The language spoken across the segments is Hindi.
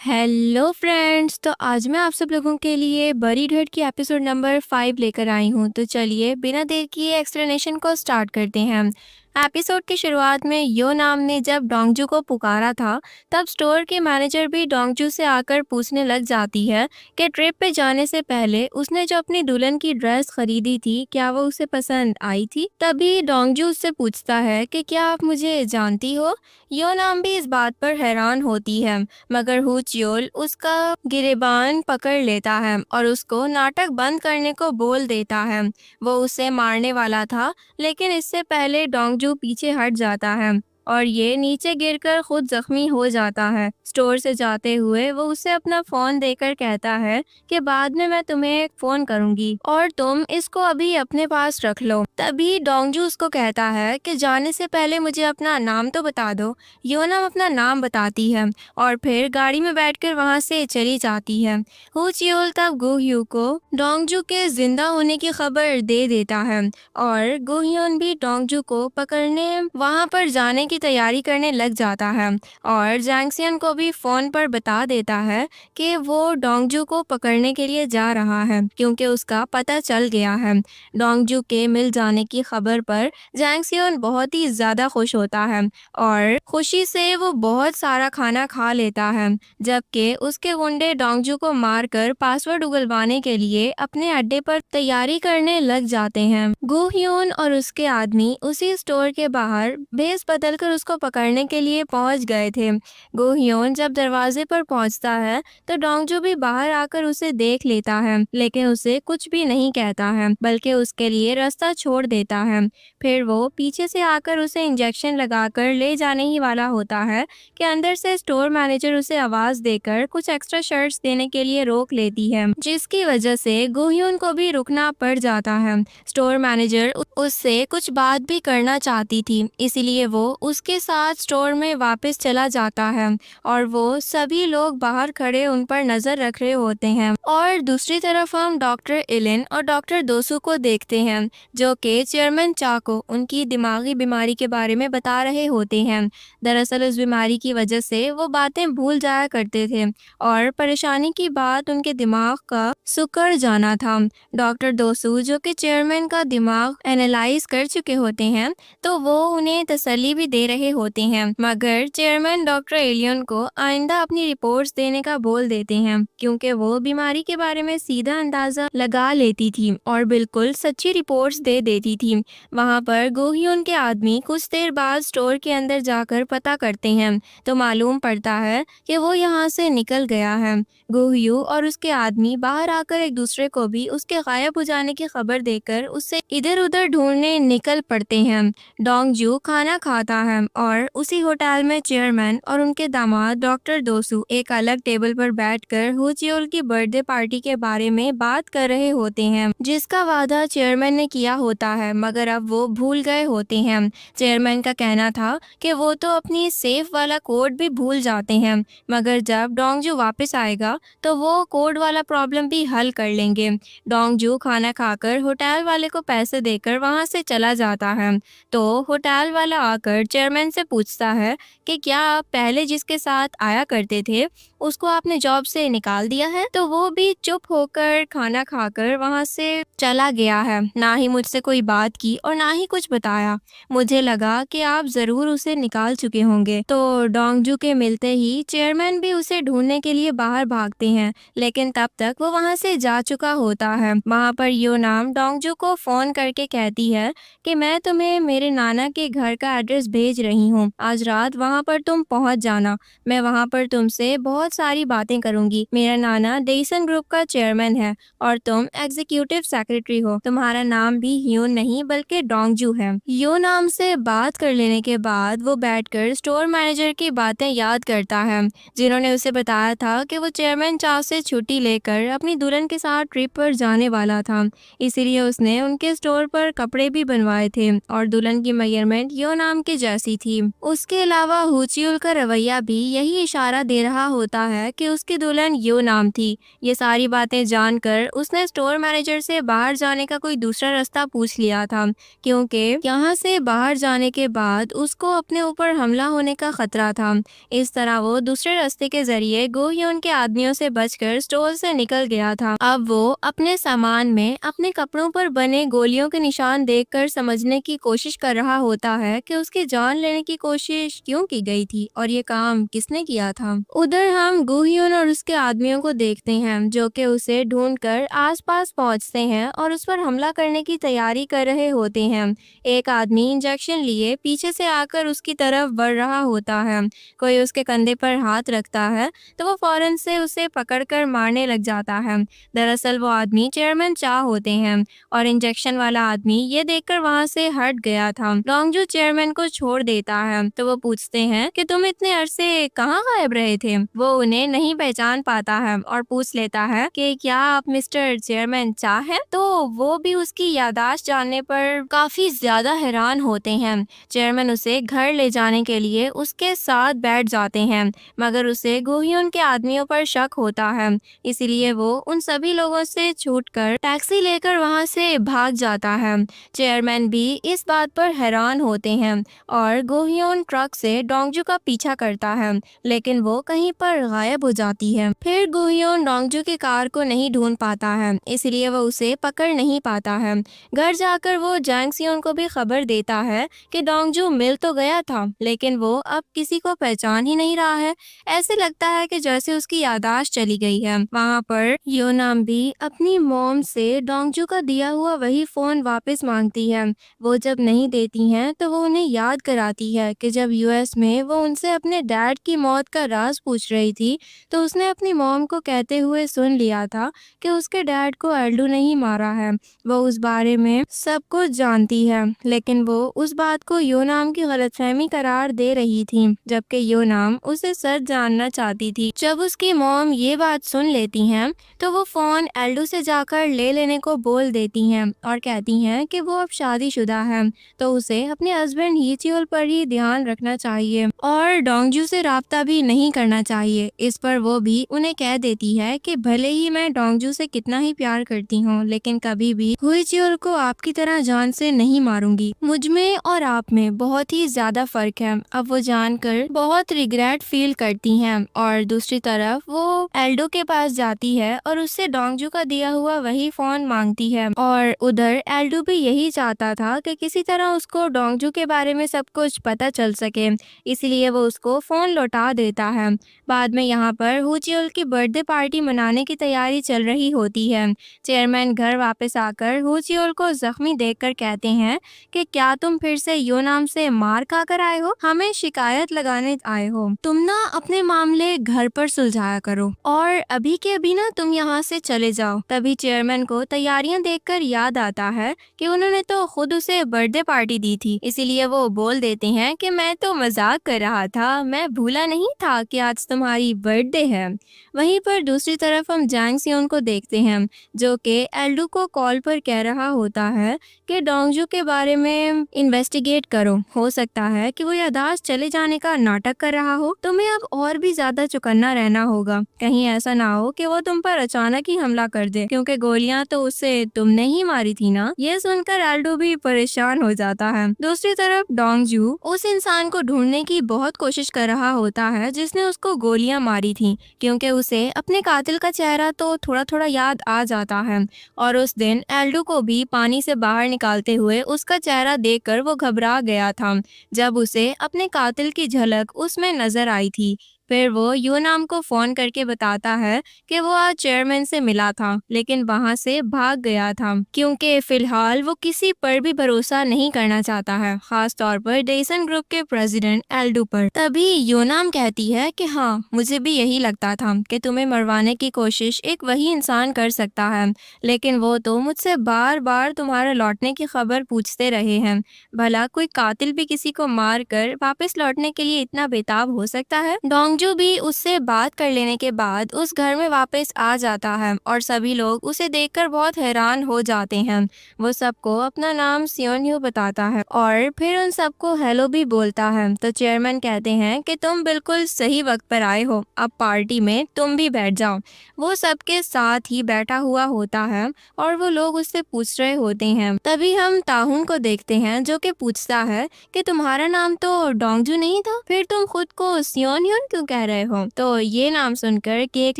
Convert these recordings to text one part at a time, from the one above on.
हेलो फ्रेंड्स, तो आज मैं आप सब लोगों के लिए बरीड हट की एपिसोड नंबर 5 लेकर आई हूँ। तो चलिए बिना देर किए एक्सप्लेनेशन को स्टार्ट करते हैं। एपिसोड की शुरुआत में यो नाम ने जब डोंगजू को पुकारा था, तब स्टोर की मैनेजर भी डोंगजू से आकर पूछने लग जाती है कि ट्रिप पे जाने से पहले उसने जो अपनी दुल्हन की ड्रेस खरीदी थी, क्या वो उसे पसंद आई थी। तभी डोंगजू उससे पूछता है कि क्या आप मुझे जानती हो। यो नाम भी इस बात पर हैरान होती है, मगर हु चियोल उसका गिरेबान पकड़ लेता है और उसको नाटक बंद करने को बोल देता है। वो उसे मारने वाला था, लेकिन इससे पहले डोंगजू पीछे हट जाता है और ये नीचे गिरकर खुद जख्मी हो जाता है। स्टोर से जाते हुए वो उसे अपना फोन देकर कहता है कि बाद में मैं तुम्हें एक फोन करूंगी और तुम इसको अभी अपने पास रख लो। तभी डोंगजू उसको कहता है कि जाने से पहले मुझे अपना नाम तो बता दो। योनम अपना नाम बताती है और फिर गाड़ी में बैठकर वहां से चली जाती है। हु चियोल तब गुह्यू को डोंगजू के जिंदा होने की खबर दे देता है और गुह्यून भी डोंगजू को पकड़ने वहां पर जाने की तैयारी करने लग जाता है और जैंगसियन को भी फोन पर बता देता है कि वो डोंगजू को पकड़ने के लिए जा रहा है, क्योंकि उसका पता चल गया है। डोंगजू के मिल जाने की खबर पर जैंगसियन बहुत ही ज्यादा खुश होता है और खुशी से वो बहुत सारा खाना खा लेता है, जबकि उसके गुंडे डोंगजू को मारकर पासवर्ड उगलवाने के लिए अपने अड्डे पर तैयारी करने लग जाते हैं। गो ह्यून और उसके आदमी उसी स्टोर के बाहर भेस बदलकर उसको पकड़ने के लिए पहुंच गए थे। गो ह्यून जब दरवाजे पर पहुंचता है तो डोंगजू भी बाहर आकर उसे देख लेता है, लेकिन उसे कुछ भी नहीं कहता है, बल्कि उसके लिए रास्ता छोड़ देता है। फिर वो पीछे से आकर उसे इंजेक्शन लगाकर ले जाने ही वाला होता है कि अंदर से स्टोर मैनेजर उसे आवाज देकर कुछ एक्स्ट्रा शर्ट्स देने के लिए रोक लेती है, जिसकी वजह से गोह्यून को भी रुकना पड़ जाता है। स्टोर मैनेजर उससे कुछ बात भी करना चाहती थी, इसीलिए वो उसके साथ स्टोर में वापस चला जाता है और वो सभी लोग बाहर खड़े उन पर नजर रख रहे होते हैं। और दूसरी तरफ हम डॉक्टर इलिन और डॉक्टर दोसू को देखते हैं, जो कि चेयरमैन चा को उनकी दिमागी बीमारी के बारे में बता रहे होते हैं। दरअसल उस बीमारी की वजह से वो बातें भूल जाया करते थे और परेशानी की बात उनके दिमाग का सुकर जाना था। डॉक्टर दोसू, जो कि चेयरमैन का दिमाग एनालाइज कर चुके होते हैं, तो वो उन्हें तसल्ली भी दे रहे होते हैं, मगर चेयरमैन डॉक्टर एलियन को आइंदा अपनी रिपोर्ट्स देने का बोल देते हैं, क्योंकि वो बीमारी के बारे में सीधा अंदाजा लगा लेती थी और बिल्कुल सच्ची रिपोर्ट्स दे देती थी। वहाँ पर गोह्यून के आदमी कुछ देर बाद स्टोर के अंदर जाकर पता करते हैं, तो मालूम पड़ता है कि वो यहाँ से निकल गया है। गोह्यू और उसके आदमी बाहर आकर एक दूसरे को भी उसके गायब हो जाने की खबर देकर उससे इधर उधर ढूंढने निकल पड़ते हैं। डोंगजू खाना खाता है और उसी होटल में चेयरमैन और उनके दामाद डॉक्टर दोसू एक अलग टेबल पर बैठकर हु चियोल की बर्थडे पार्टी के बारे में बात कर रहे होते हैं, जिसका वादा चेयरमैन ने किया होता है, मगर अब वो भूल गए होते हैं। चेयरमैन का कहना था कि वो तो अपनी सेफ वाला कोड भी भूल जाते हैं, मगर जब डोंगजू वापस आएगा तो वो कोड वाला प्रॉब्लम भी हल कर लेंगे। डोंगजू खाना खाकर होटल वाले को पैसे देकर वहां से चला जाता है, तो होटल वाला आकर चेयरमैन से पूछता है कि क्या आप पहले जिसके साथ आया करते थे उसको आपने जॉब से निकाल दिया है। तो वो भी चुप होकर खाना खाकर वहां से चला गया है, ना ही मुझसे कोई बात की और ना ही कुछ बताया। मुझे लगा कि आप जरूर उसे निकाल चुके होंगे। तो डोंगजू के मिलते ही चेयरमैन भी उसे ढूंढने के लिए बाहर भागते हैं, लेकिन तब तक वो वहां से जा चुका होता है। वहां पर यो नाम डोंगजू को फोन करके कहती है कि मैं तुम्हें मेरे नाना के घर का एड्रेस भेज रही हूँ, आज रात वहां पर तुम पहुंच जाना। मैं वहां पर तुमसे बहुत सारी बातें करूंगी। मेरा नाना डेसन ग्रुप का चेयरमैन है और तुम एग्जीक्यूटिव सेक्रेटरी हो। तुम्हारा नाम भी ह्यून नहीं बल्कि डोंगजू है। यो नाम से बात कर लेने के बाद वो बैठकर स्टोर मैनेजर की बातें याद करता है, जिन्होंने उसे बताया था कि वो चेयरमैन चा से छुट्टी लेकर अपनी दुल्हन के साथ ट्रिप पर जाने वाला था। इसीलिए उसने उनके स्टोर पर कपड़े भी बनवाए थे और दुल्हन की मेजरमेंट यो नाम के जैसी जैसी थी। उसके अलावा हुचियुल का रवैया भी यही इशारा दे रहा होता है कि उसकी दुल्हन यो नाम थी। ये सारी बातें जानकर उसने स्टोर मैनेजर से बाहर जाने का कोई दूसरा रास्ता पूछ लिया था, क्योंकि यहाँ से बाहर जाने के बाद उसको अपने ऊपर हमला होने का खतरा था। इस तरह वो दूसरे रास्ते के जरिए गोह्योन के आदमियों से बचकर स्टोर से निकल गया था। अब वो अपने सामान में अपने कपड़ों पर बने गोलियों के निशान देखकर समझने की कोशिश कर रहा होता है कि उसकी जान लेने की कोशिश क्यों की गई थी और ये काम किसने किया था। उधर हम गोह्योन और उसके आदमियों को देखते हैं जो कि उसे ढूंढकर आसपास पहुंचते हैं और उस पर हमला करने की तैयारी कर रहे होते हैं। एक आदमी इंजेक्शन लिए पीछे से आकर उसकी तरफ बढ़ रहा होता है। कोई उसके कंधे पर हाथ रखता है तो वो फौरन से उसे पकड़कर मारने लग जाता है। दरअसल वो आदमी चेयरमैन चा होते हैं और इंजेक्शन वाला आदमी ये देखकर वहाँ से हट गया था। डोंगजू चेयरमैन को छोड़ देता है तो वो पूछते हैं कि तुम इतने अरसे कहाँ गायब रहे थे। वो उन्हें नहीं पहचान पाता है और पूछ लेता है कि क्या आप मिस्टर चेयरमैन चा हैं? तो वो भी उसकी याददाश्त जानने पर काफी ज्यादा हैरान होते हैं। चेयरमैन उसे घर ले जाने के लिए उसके साथ बैठ जाते हैं, मगर उसे गोह्योन के आदमियों पर शक होता है, इसलिए वो उन सभी लोगों से छूटकर टैक्सी लेकर वहां से भाग जाता है। चेयरमैन भी इस बात पर हैरान होते हैं और गोह्योन ट्रक से डोंगजू का पीछा करता है, लेकिन वो कहीं पर गायब हो जाती है। फिर गोह्योन डोंगजू की कार को नहीं ढूंढ पाता है, इसलिए वो उसे पकड़ नहीं पाता है। घर जाकर वो जैंग सियोन को भी खबर देता है कि डोंगजू मिल तो गया था, लेकिन वो अब किसी को पहचान ही नहीं रहा है। ऐसे लगता है कि जैसे उसकी याददाश्त चली गई है। वहाँ पर योनाम भी अपनी मॉम से डोंगजू का दिया हुआ वही फोन वापस मांगती है। वो जब नहीं देती हैं तो वो उन्हें याद कराती है कि जब यूएस में वो उनसे अपने डैड की मौत का राज पूछ रही थी तो उसने अपनी मॉम को कहते हुए सुन लिया था कि उसके डैड को एल्डू नहीं मारा है। वो उस बारे में सब कुछ जानती है, लेकिन वो उस बात को योनाम की गलतफहमी करार दे रही थी, जबकि योनाम उसे सच जानना चाहती थी। जब उसकी मॉम ये बात सुन लेती हैं तो वो फोन एल्डू से जाकर ले लेने को बोल देती हैं और कहती हैं कि वो अब शादीशुदा है तो उसे अपने हस्बैंड हीचियोल पर ही ध्यान रखना चाहिए और डोंगजू से राब्ता भी नहीं करना चाहिए। इस पर वो भी उन्हें कह देती है कि भले ही मैं डोंगजू से कितना ही प्यार करती हूँ, लेकिन कभी भी हुईचियोल को आपकी तरह जान से नहीं मारूंगी। मुझ में और आप में बहुत ही ज्यादा फर्क है। अब वो जानकर बहुत रिग्रेट फील करती हैं और दूसरी तरफ वो एल्डो के पास जाती है और उससे डोंगजू का दिया हुआ वही फोन मांगती है और उधर एल्डो भी यही चाहता था कि किसी तरह उसको डोंगजू के बारे में सब कुछ पता चल सके, इसलिए वो उसको फोन लौटा देता है। बाद में यहाँ पर हुचियोल की बर्थडे पार्टी मनाने की तैयारी चल रही होती है। चेयरमैन घर वापस आकर हुचियोल को जख्मी देखकर कहते हैं कि क्या तुम फिर से योनाम से मार खाकर आए हो? हमें शिकायत लगाने आए हो? तुम ना अपने मामले घर पर सुलझाया करो और अभी के अभी ना तुम यहाँ से चले जाओ। तभी चेयरमैन को तैयारियां देखकर याद आता है कि उन्होंने तो खुद उसे बर्थडे पार्टी दी थी, इसीलिए वो बोल देते हैं कि मैं तो मजाक कर रहा था, मैं भूला नहीं था कि आज तुम्हारी बर्थडे है। वहीं पर दूसरी तरफ हम जैंग सियोन को देखते हैं जो कि एल्डू को कॉल पर कह रहा होता है कि डोंगजू के बारे में इन्वेस्टिगेट करो, हो सकता है कि वो याददाश्त चले जाने का नाटक कर रहा हो। तुम्हें अब और भी ज्यादा चौकन्ना रहना होगा, कहीं ऐसा ना हो कि वो तुम पर अचानक ही हमला कर दे, क्योंकि गोलियां तो उससे तुमने ही मारी थी ना। ये सुनकर एल्डू भी परेशान हो जाता है। दूसरी तरफ डोंगजू उस इंसान को ढूंढने की बहुत कोशिश कर रहा होता है जिसने उसको गोलियां मारी थी, क्योंकि उसे अपने कातिल का चेहरा तो थोड़ा थोड़ा याद आ जाता है और उस दिन एल्डू को भी पानी से बाहर निकालते हुए उसका चेहरा देखकर वो घबरा गया था जब उसे अपने कातिल की झलक उसमें नजर आई थी। फिर वो योनाम को फोन करके बताता है कि वो आज चेयरमैन से मिला था, लेकिन वहां से भाग गया था क्योंकि फिलहाल वो किसी पर भी भरोसा नहीं करना चाहता है, खास तौर पर डेसन ग्रुप के प्रेसिडेंट एल्डू पर। तभी योनाम कहती है कि हाँ, मुझे भी यही लगता था कि तुम्हें मरवाने की कोशिश एक वही इंसान कर सकता है, लेकिन वो तो मुझसे बार बार तुम्हारे लौटने की खबर पूछते रहे हैं। भला कोई कातिल भी किसी को मार कर वापस लौटने के लिए इतना बेताब हो सकता है? डोंगजू डोंगजू भी उससे बात कर लेने के बाद उस घर में वापस आ जाता है और सभी लोग उसे देखकर बहुत हैरान हो जाते हैं। वो सबको अपना नाम सियोन्यू बताता है और फिर उन सबको हेलो भी बोलता है। तो चेयरमैन कहते हैं कि तुम बिल्कुल सही वक्त पर आए हो, अब पार्टी में तुम भी बैठ जाओ। वो सबके साथ ही बैठा हुआ होता है और वो लोग उससे पूछ रहे होते हैं। तभी हम ताहुन को देखते हैं जो कि पूछता है कि तुम्हारा नाम तो डोंगजू नहीं था, फिर तुम खुद को सियोन्यून क्यों कह रहे हो? तो ये नाम सुनकर केक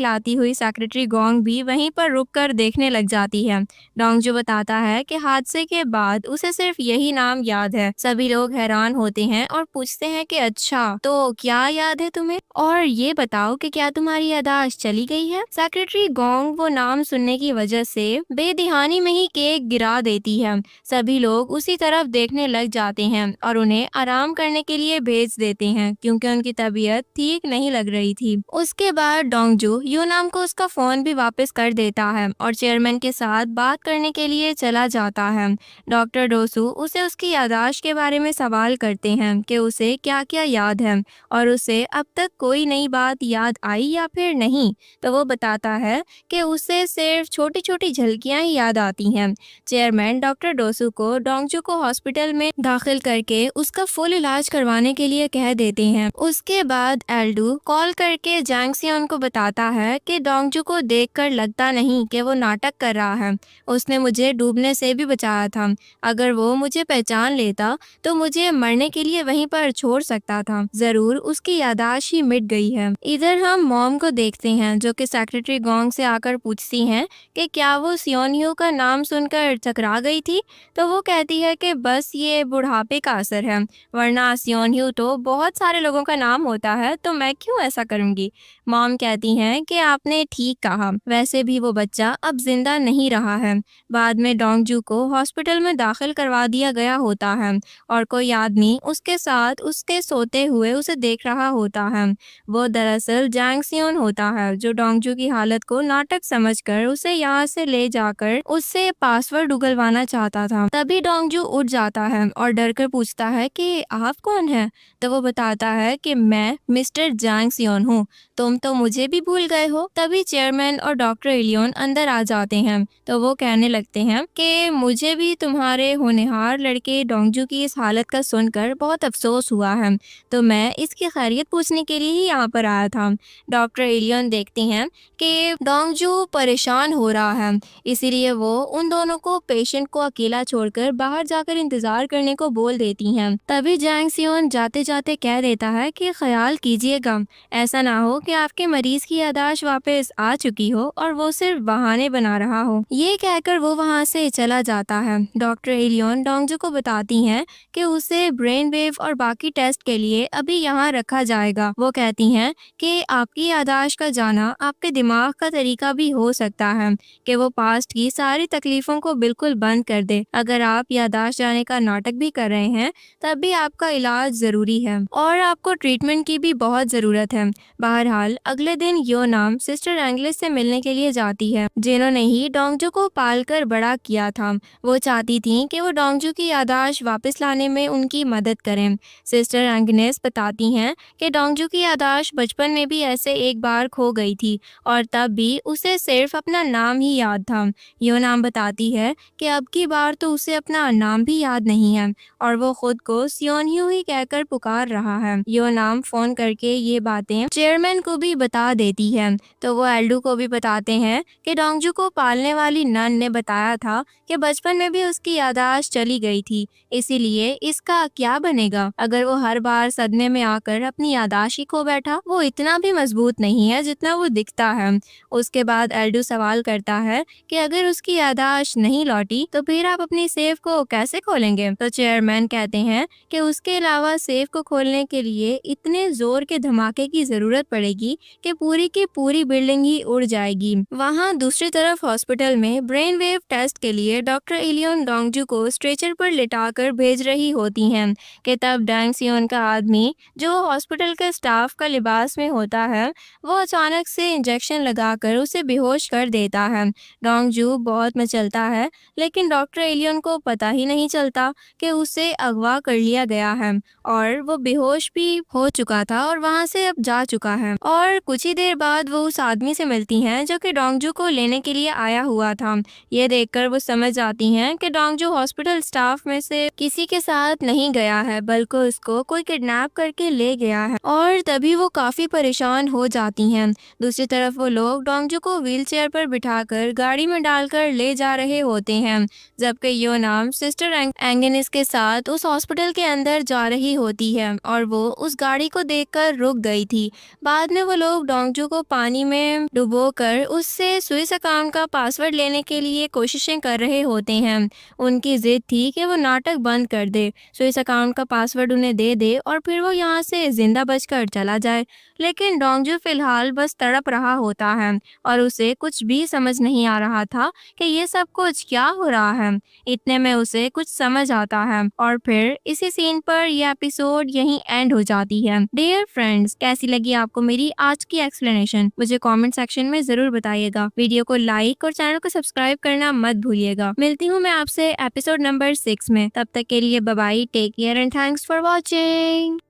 लाती हुई सेक्रेटरी गोंग भी वहीं पर रुककर देखने लग जाती है। डोंगजू बताता है कि हादसे के बाद उसे सिर्फ यही नाम याद है। सभी लोग हैरान होते हैं और पूछते हैं कि अच्छा, तो क्या याद है तुम्हें, और ये बताओ कि क्या तुम्हारी याददाश्त चली गई है? सेक्रेटरी गोंग वो नाम सुनने की वजह से बेदिहानी में ही केक गिरा देती है। सभी लोग उसी तरफ देखने लग जाते हैं और उन्हें आराम करने के लिए भेज देते हैं क्योंकि उनकी तबीयत ठीक नहीं लग रही थी। उसके बाद डोंगजू यूनाम को उसका फोन भी वापस कर देता है और चेयरमैन के साथ बात करने के लिए चला जाता है। डॉक्टर डोसू उसे उसकी याददाश्त के बारे में सवाल करते हैं कि उसे क्या क्या याद है और उसे अब तक कोई नई बात याद आई या फिर नहीं। तो वो बताता है कि उसे सिर्फ छोटी छोटी झलकियां ही याद आती हैं। चेयरमैन डॉक्टर डोसू को डोंगजू को हॉस्पिटल में दाखिल करके उसका फुल इलाज करवाने के लिए कह देते हैं। उसके बाद एल्डू कॉल करके जैंग सियोन को बताता है कि डोंगजू को देखकर लगता नहीं कि वो नाटक कर रहा है। उसने मुझे डूबने से भी बचाया था। अगर वो मुझे पहचान लेता तो मुझे मरने के लिए वहीं पर छोड़ सकता था। जरूर उसकी याददाश्त ही मिट गई है। इधर हम मॉम को देखते हैं जो कि सेक्रेटरी गोंग से आकर पूछती हैं कि क्या वो सियोन्यू का नाम सुनकर चकरा गई थी। तो वो कहती है कि बस ये बुढ़ापे का असर है, वरना सियोन्यू तो बहुत सारे लोगों का नाम होता है, तो मैं क्यों ऐसा करूंगी। मॉम कहती हैं कि आपने ठीक कहा, वैसे भी वो बच्चा अब जिंदा नहीं रहा है। बाद में डोंगजू को हॉस्पिटल में दाखिल करवा दिया गया होता है और कोई आदमी उसके साथ उसके सोते हुए उसे देख रहा होता है। वो दरअसल जैंग सियोन होता है जो डोंगजू की हालत को नाटक समझकर उसे यहाँ से ले जाकर उससे पासवर्ड उगलवाना चाहता था। तभी डोंगजू उठ जाता है और डरकर पूछता है कि आप कौन हैं? तो वो बताता है कि मैं मिस्टर जैंग सियोन हूँ, तुम तो मुझे भी भूल गए हो। तभी चेयरमैन और डॉक्टर इलियन अंदर आ जाते हैं। तो वो कहने लगते हैं कि मुझे भी तुम्हारे होनहार लड़के डोंगजू की इस हालत का सुनकर बहुत अफसोस हुआ है, तो मैं इसकी खैरियत पूछने के लिए ही यहाँ पर आया था। डॉक्टर इलियन देखती हैं कि डोंगजू परेशान हो रहा है, इसीलिए वो उन दोनों को पेशेंट को अकेला छोड़कर बाहर जाकर इंतजार करने को बोल देती हैं। तभी जैंग सियोन जाते जाते कह देता है कि ख्याल कीजिएगा, ऐसा ना हो कि आपके मरीज की याददाश्त वापस आ चुकी हो और वो सिर्फ बहाने बना रहा हो। ये कहकर वो वहाँ से चला जाता है। डॉक्टर इलियन डोंगजू को बताती हैं कि उसे ब्रेन वेव और बाकी टेस्ट के लिए अभी यहाँ रखा जाएगा। वो कहती हैं कि आपकी याददाश्त का जाना आपके दिमाग का तरीका भी हो सकता है कि वो पास्ट की सारी तकलीफों को बिल्कुल बंद कर दे। अगर आप याददाश्त जाने का नाटक भी कर रहे हैं तब भी आपका इलाज जरूरी है और आपको ट्रीटमेंट की भी बहुत जरूरत है। बहरहाल अगले दिन यो नाम सिस्टर एंग्लिस से मिलने के लिए जाती है जिन्होंने ही डोंगजू को पालकर बड़ा किया था। वो चाहती थी कि वो डोंगजू की याददाश्त वापस लाने में उनकी मदद करें। सिस्टर एंग्नेस बताती हैं कि डोंगजू की याददाश्त बचपन में भी ऐसे एक बार खो गई थी और तब भी उसे सिर्फ अपना नाम ही याद था। यो नाम बताती है कि अब की बार तो उसे अपना नाम भी याद नहीं है और वो खुद को सियोन्यू ही कहकर पुकार रहा है। यो नाम फोन करके ये बातें चेयरमैन को भी बता देती है। तो वो एल्डू को भी बताते हैं कि डोंगजू को पालने वाली नन ने बताया था कि बचपन में भी उसकी याददाश्त चली गई थी, इसीलिए इसका क्या बनेगा अगर वो हर बार सदमे में आकर अपनी याददाश्त ही खो बैठा। वो इतना भी मजबूत नहीं है जितना वो दिखता है। उसके बाद एल्डू सवाल करता है कि अगर उसकी याददाश्त नहीं लौटी तो फिर आप अपनी सेफ को कैसे खोलेंगे। तो चेयरमैन कहते हैं कि उसके अलावा सेफ को खोलने के लिए इतने जोर के धमाके की जरूरत पड़ेगी जाएगी कि पूरी की पूरी बिल्डिंग ही उड़ जाएगी। वहाँ दूसरी तरफ हॉस्पिटल में ब्रेन वेव टेस्ट के लिए डॉक्टर इलियन डोंगजू को स्ट्रेचर पर लिटाकर भेज रही होती हैं कि तब डैंग सियोन का आदमी, जो हॉस्पिटल के स्टाफ का लिबास में होता है, वो अचानक से इंजेक्शन लगाकर उसे बेहोश कर देता है। डोंगजू बहुत मचलता है, लेकिन डॉक्टर एलियन को पता ही नहीं चलता कि उसे अगवा कर लिया गया है और वो बेहोश भी हो चुका था और वहाँ से अब जा चुका है। और कुछ ही देर बाद वो उस आदमी से मिलती हैं जो कि डोंगजू को लेने के लिए आया हुआ था। ये देखकर वो समझ जाती हैं कि डोंगजू हॉस्पिटल स्टाफ में से किसी के साथ नहीं गया है, बल्कि उसको कोई किडनैप करके ले गया है, और तभी वो काफी परेशान हो जाती हैं। दूसरी तरफ वो लोग डोंगजू को व्हीलचेयर पर बिठाकर गाड़ी में डालकर ले जा रहे होते हैं, जबकि यो नाम सिस्टर एंगेनिस के साथ उस हॉस्पिटल के अंदर जा रही होती है और वो उस गाड़ी को देखकर रुक गई थी। बाद में वो लोग डोंगजू को पानी में डुबोकर उससे स्विस अकाउंट का पासवर्ड लेने के लिए कोशिशें कर रहे होते हैं। उनकी जिद थी कि वो नाटक बंद कर दे, स्विस अकाउंट का पासवर्ड उन्हें दे दे और फिर वो यहाँ से जिंदा बचकर चला जाए। लेकिन डोंगजू फिलहाल बस तड़प रहा होता है और उसे कुछ भी समझ नहीं आ रहा था कि ये सब कुछ क्या हो रहा है। इतने में उसे कुछ समझ आता है और फिर इसी सीन पर यह एपिसोड यहीं एंड हो जाती है। डियर फ्रेंड्स, कैसी लगी आपको मेरी आज की एक्सप्लेनेशन? मुझे कमेंट सेक्शन में जरूर बताइएगा। वीडियो को लाइक और चैनल को सब्सक्राइब करना मत भूलिएगा। मिलती हूँ मैं आपसे एपिसोड नंबर 6 में। तब तक के लिए bye bye, take care and thanks for watching.